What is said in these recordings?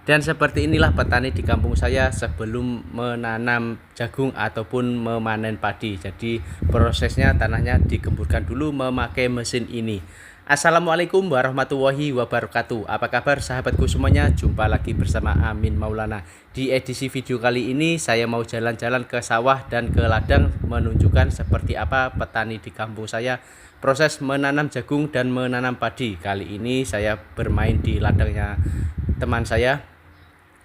Dan seperti inilah petani di kampung saya sebelum menanam jagung ataupun memanen padi. Jadi prosesnya tanahnya digemburkan dulu memakai mesin ini. Assalamualaikum warahmatullahi wabarakatuh. Apa kabar sahabatku semuanya? Jumpa lagi bersama Amin Maulana. Di edisi video kali ini saya mau jalan-jalan ke sawah dan ke ladang menunjukkan seperti apa petani di kampung saya proses menanam jagung dan menanam padi. Kali ini saya bermain di ladangnya teman saya,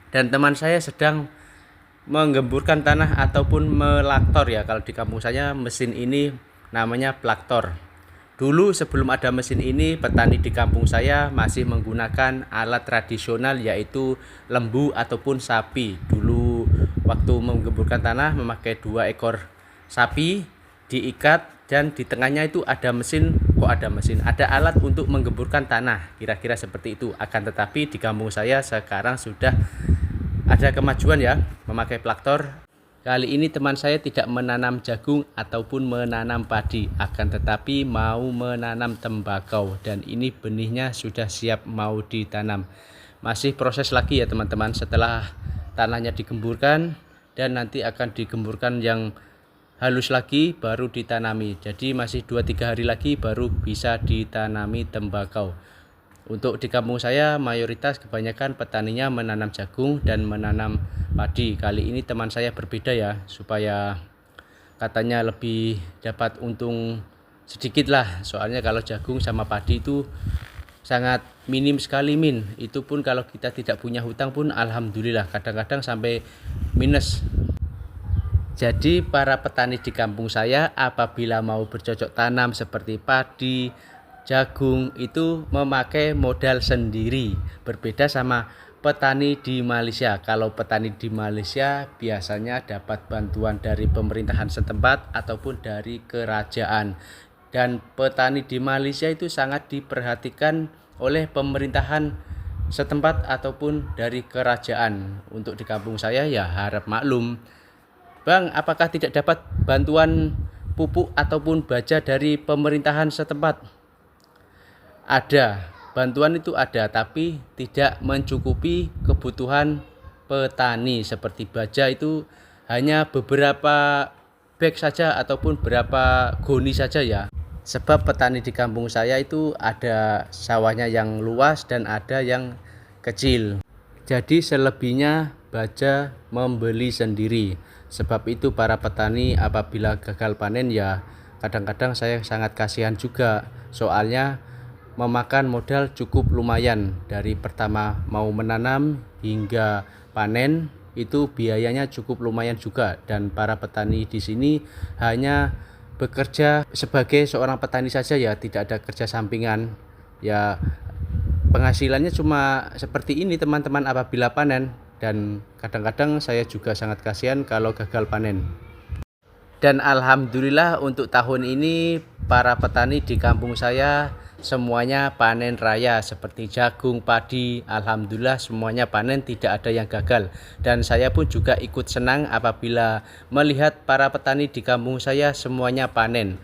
dan teman saya sedang menggemburkan tanah ataupun melaktor ya. Kalau di kampung saya mesin ini namanya plaktor. Dulu sebelum ada mesin ini, petani di kampung saya masih menggunakan alat tradisional yaitu lembu ataupun sapi. Dulu waktu menggemburkan tanah memakai 2 ekor sapi diikat, dan di tengahnya itu ada mesin. Ada alat untuk menggemburkan tanah, kira-kira seperti itu. Akan tetapi di kampung saya sekarang sudah ada kemajuan ya, memakai plaktor. Kali ini teman saya tidak menanam jagung ataupun menanam padi, akan tetapi mau menanam tembakau, dan ini benihnya sudah siap mau ditanam. Masih proses lagi ya teman-teman, setelah tanahnya digemburkan dan nanti akan digemburkan yang halus lagi baru ditanami. Jadi masih 2-3 hari lagi baru bisa ditanami tembakau. Untuk di kampung saya mayoritas kebanyakan petaninya menanam jagung dan menanam padi. Kali ini teman saya berbeda ya, supaya katanya lebih dapat untung sedikit lah. Soalnya kalau jagung sama padi itu sangat minim sekali, itu pun kalau kita tidak punya hutang pun alhamdulillah, kadang-kadang sampai minus. Jadi para petani di kampung saya apabila mau bercocok tanam seperti padi, jagung itu memakai modal sendiri. Berbeda sama petani di Malaysia. Kalau petani di Malaysia biasanya dapat bantuan dari pemerintahan setempat ataupun dari kerajaan. Dan petani di Malaysia itu sangat diperhatikan oleh pemerintahan setempat ataupun dari kerajaan. Untuk di kampung saya ya harap maklum. Bang, apakah tidak dapat bantuan pupuk ataupun baja dari pemerintahan setempat? Ada, bantuan itu ada, tapi tidak mencukupi kebutuhan petani. Seperti baja itu hanya beberapa bag saja ataupun berapa goni saja ya. Sebab petani di kampung saya itu ada sawahnya yang luas dan ada yang kecil. Jadi selebihnya baja membeli sendiri. Sebab itu para petani apabila gagal panen ya kadang-kadang saya sangat kasihan juga. Soalnya memakan modal cukup lumayan. Dari pertama mau menanam hingga panen itu biayanya cukup lumayan juga. Dan para petani di sini hanya bekerja sebagai seorang petani saja ya, tidak ada kerja sampingan. Ya penghasilannya cuma seperti ini teman-teman apabila panen, dan kadang-kadang saya juga sangat kasihan kalau gagal panen. Dan alhamdulillah untuk tahun ini para petani di kampung saya semuanya panen raya, seperti jagung, padi. Alhamdulillah semuanya panen, tidak ada yang gagal. Dan saya pun juga ikut senang apabila melihat para petani di kampung saya semuanya panen.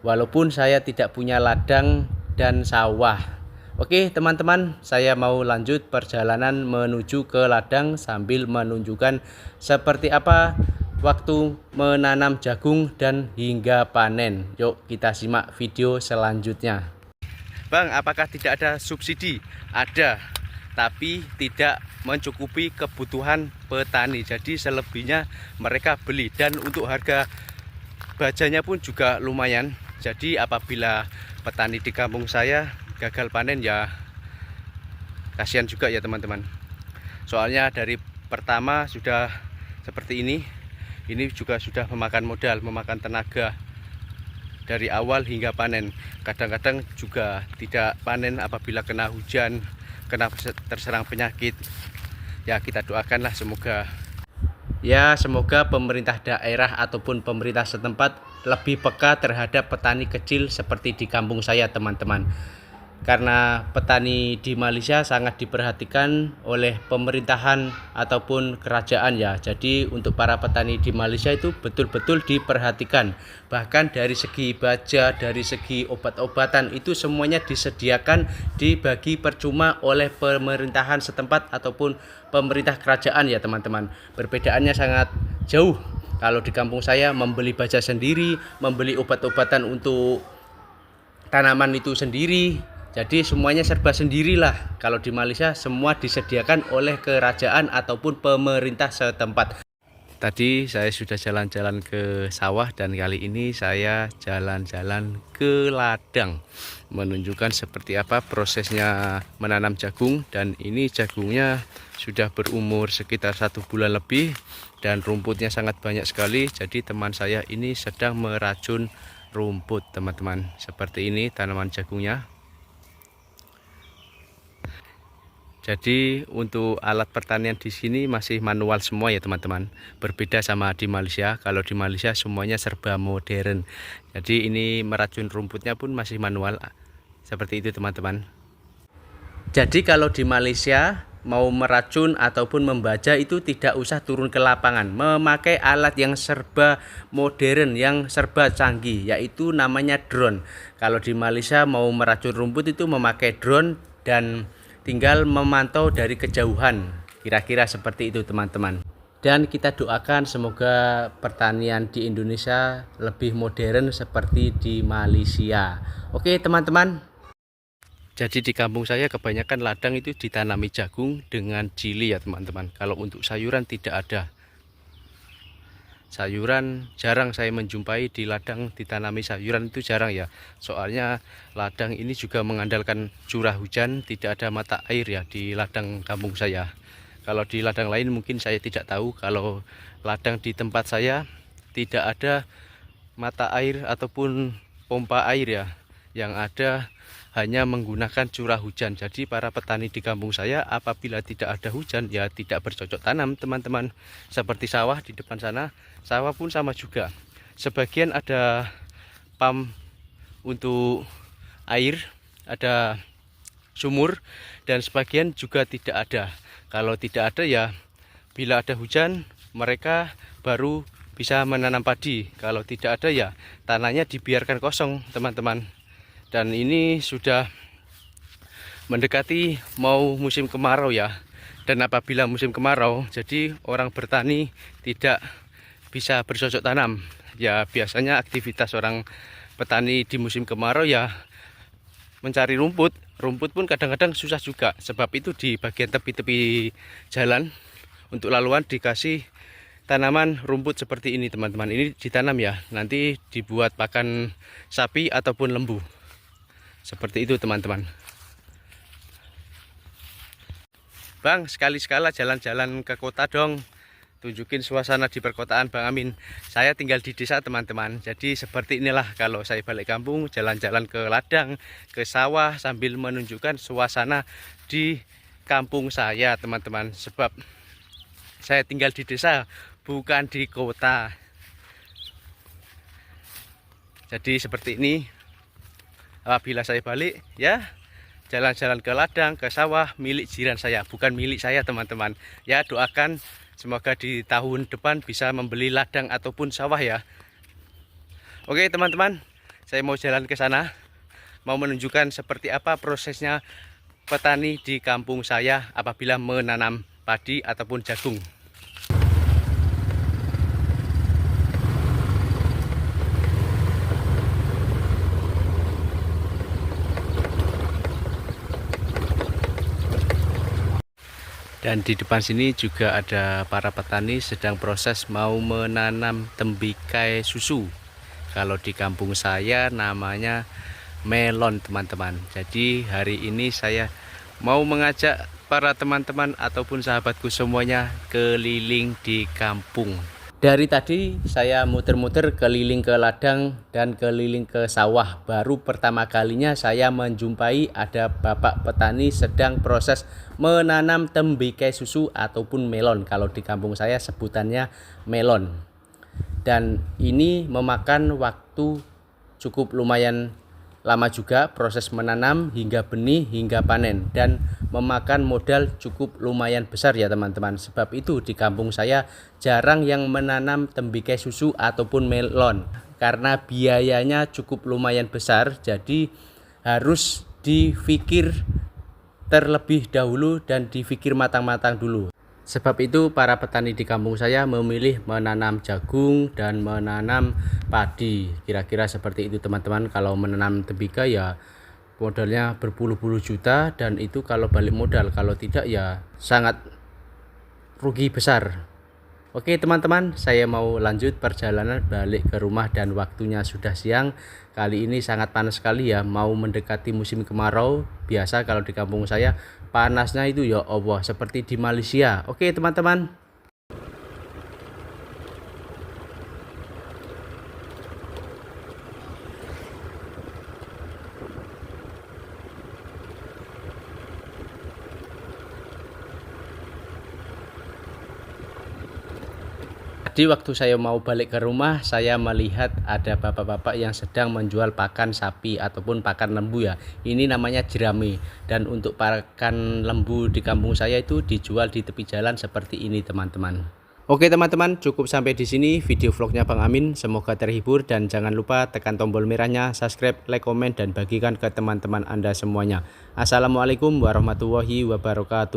Walaupun saya tidak punya ladang dan sawah. Oke teman-teman, saya mau lanjut perjalanan menuju ke ladang sambil menunjukkan seperti apa waktu menanam jagung dan hingga panen. Yuk kita simak video selanjutnya. Bang, apakah tidak ada subsidi? Ada, tapi tidak mencukupi kebutuhan petani. Jadi selebihnya mereka beli, dan untuk harga bajanya pun juga lumayan. Jadi apabila petani di kampung saya gagal panen ya kasihan juga ya teman-teman. Soalnya dari pertama sudah seperti ini juga sudah memakan modal, memakan tenaga dari awal hingga panen. Kadang-kadang juga tidak panen apabila kena hujan, kena terserang penyakit. Ya kita doakanlah semoga pemerintah daerah ataupun pemerintah setempat lebih peka terhadap petani kecil seperti di kampung saya teman-teman. karena petani di Malaysia sangat diperhatikan oleh pemerintahan ataupun kerajaan ya. Jadi untuk para petani di Malaysia itu betul-betul diperhatikan. Bahkan dari segi baja, dari segi obat-obatan itu semuanya disediakan, dibagi percuma oleh pemerintahan setempat ataupun pemerintah kerajaan ya teman-teman. Perbedaannya sangat jauh. Kalau di kampung saya membeli baja sendiri, membeli obat-obatan untuk tanaman itu sendiri. Jadi semuanya serba sendirilah. Kalau di Malaysia semua disediakan oleh kerajaan ataupun pemerintah setempat. Tadi saya sudah jalan-jalan ke sawah dan kali ini saya jalan-jalan ke ladang, menunjukkan seperti apa prosesnya menanam jagung. Dan ini jagungnya sudah berumur sekitar 1 bulan lebih dan rumputnya sangat banyak sekali. Jadi teman saya ini sedang meracun rumput teman-teman. Seperti ini tanaman jagungnya. Jadi untuk alat pertanian di sini masih manual semua ya teman-teman. Berbeda sama di Malaysia. Kalau di Malaysia semuanya serba modern. Jadi ini meracun rumputnya pun masih manual. Seperti itu teman-teman. Jadi kalau di Malaysia mau meracun ataupun membaca itu tidak usah turun ke lapangan. Memakai alat yang serba modern, yang serba canggih, yaitu namanya drone. Kalau di Malaysia mau meracun rumput itu memakai drone dan tinggal memantau dari kejauhan, kira-kira seperti itu teman-teman. Dan kita doakan semoga pertanian di Indonesia lebih modern seperti di Malaysia. Oke teman-teman. Jadi di kampung saya kebanyakan ladang itu ditanami jagung dengan cili ya teman-teman. Kalau untuk sayuran tidak ada. Sayuran jarang saya menjumpai di ladang ditanami sayuran, itu jarang ya. Soalnya ladang ini juga mengandalkan curah hujan, tidak ada mata air ya di ladang kampung saya. Kalau di ladang lain mungkin saya tidak tahu. Kalau ladang di tempat saya tidak ada mata air ataupun pompa air ya. Yang ada hanya menggunakan curah hujan. Jadi para petani di kampung saya apabila tidak ada hujan ya tidak bercocok tanam teman-teman. Seperti sawah di depan sana, sawah pun sama juga. Sebagian ada pump untuk air, ada sumur, dan sebagian juga tidak ada. Kalau tidak ada ya bila ada hujan mereka baru bisa menanam padi. Kalau tidak ada ya tanahnya dibiarkan kosong teman-teman. Dan ini sudah mendekati mau musim kemarau ya. Dan apabila musim kemarau, jadi orang bertani tidak bisa bercocok tanam. Ya biasanya aktivitas orang petani di musim kemarau ya mencari rumput. Rumput pun kadang-kadang susah juga. Sebab itu di bagian tepi-tepi jalan untuk laluan dikasih tanaman rumput seperti ini teman-teman. Ini ditanam ya, nanti dibuat pakan sapi ataupun lembu. Seperti itu teman-teman. Bang, sekali-sekala jalan-jalan ke kota dong. Tunjukin suasana di perkotaan Bang Amin. Saya tinggal di desa teman-teman. Jadi seperti inilah kalau saya balik kampung, jalan-jalan ke ladang, ke sawah sambil menunjukkan suasana di kampung saya teman-teman. Sebab saya tinggal di desa, bukan di kota. Jadi seperti ini. Apabila saya balik ya jalan-jalan ke ladang, ke sawah milik jiran saya, bukan milik saya teman-teman. Ya doakan semoga di tahun depan bisa membeli ladang ataupun sawah ya. Oke teman-teman, saya mau jalan ke sana, mau menunjukkan seperti apa prosesnya petani di kampung saya apabila menanam padi ataupun jagung. Dan di depan sini juga ada para petani sedang proses mau menanam tembikai susu. Kalau di kampung saya namanya melon teman-teman. Jadi hari ini saya mau mengajak para teman-teman ataupun sahabatku semuanya keliling di kampung. Dari tadi saya muter-muter keliling ke ladang dan keliling ke sawah. Baru pertama kalinya saya menjumpai ada bapak petani sedang proses menanam tembikai susu ataupun melon. Kalau di kampung saya sebutannya melon. Dan ini memakan waktu cukup lumayan lama juga proses menanam hingga benih hingga panen, dan memakan modal cukup lumayan besar ya teman-teman. Sebab itu di kampung saya jarang yang menanam tembikar susu ataupun melon, karena biayanya cukup lumayan besar, jadi harus dipikir terlebih dahulu dan dipikir matang-matang dulu. Sebab itu para petani di kampung saya memilih menanam jagung dan menanam padi. Kira-kira seperti itu teman-teman. Kalau menanam tembikar ya modalnya berpuluh-puluh juta, dan itu kalau balik modal, kalau tidak ya sangat rugi besar. Oke teman-teman, saya mau lanjut perjalanan balik ke rumah dan waktunya sudah siang. Kali ini sangat panas sekali ya, mau mendekati musim kemarau. Biasa kalau di kampung saya panasnya itu ya Allah seperti di Malaysia. Oke teman-teman. Tadi waktu saya mau balik ke rumah, saya melihat ada bapak-bapak yang sedang menjual pakan sapi ataupun pakan lembu ya. Ini namanya jerami. Dan untuk pakan lembu di kampung saya itu dijual di tepi jalan seperti ini teman-teman. Oke teman-teman, cukup sampai di sini video vlognya Bang Amin. Semoga terhibur, dan jangan lupa tekan tombol merahnya, subscribe, like, komen, dan bagikan ke teman-teman Anda semuanya. Assalamualaikum warahmatullahi wabarakatuh.